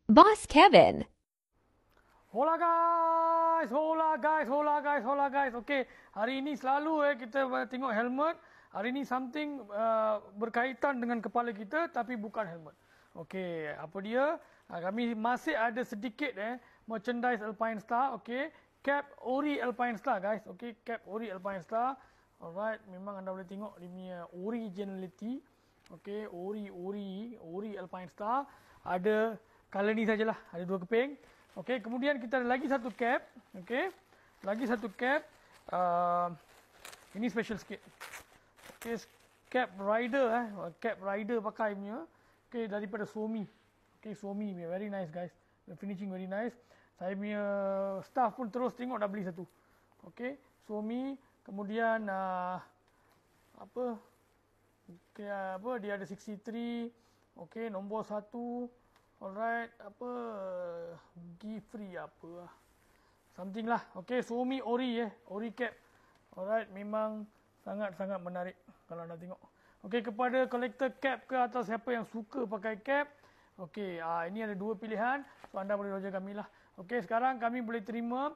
Boss Kevin. Hola guys, hola guys, hola guys, hola guys. Okey, hari ini selalu kita tengok helmet. Hari ini something berkaitan dengan kepala kita tapi bukan helmet. Okey, apa dia? Kami masih ada sedikit merchandise Alpine Star. Okey, cap ori Alpine Star guys. Okey, cap ori Alpine Star. Alright, memang anda boleh tengok dia punya originality. Okey, ori Alpine Star. Ada color ni sajalah, ada dua keping. Okey, kemudian kita ada lagi satu cap. Okey, lagi satu cap. Ini special sikit. Okey, cap rider cap rider pakai punya. Okey, daripada Suomi. Okey, Suomi punya, very nice guys. The finishing very nice. Saya punya staff pun terus tengok dah beli satu. Okey, Suomi. Kemudian apa? Okey, apa dia ada 63. Okey, nombor 1. Alright, apa gift free apa lah. Something lah. Okay, Suomi ori ori cap. Alright, memang sangat-sangat menarik kalau anda tengok. Okay, kepada collector cap ke atau siapa yang suka pakai cap. Okay, ini ada dua pilihan. So anda boleh roger kami lah. Okay, sekarang kami boleh terima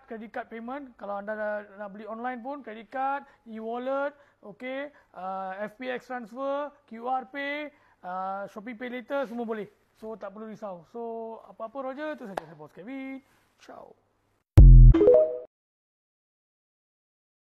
credit card payment. Kalau anda nak beli online pun, credit card, e-wallet, okay, FPX transfer, QR pay, Shopee Pay Later, semua boleh. So tak perlu risau. So apa-apa Roger, tu saja saya Boss Kevin. Ciao.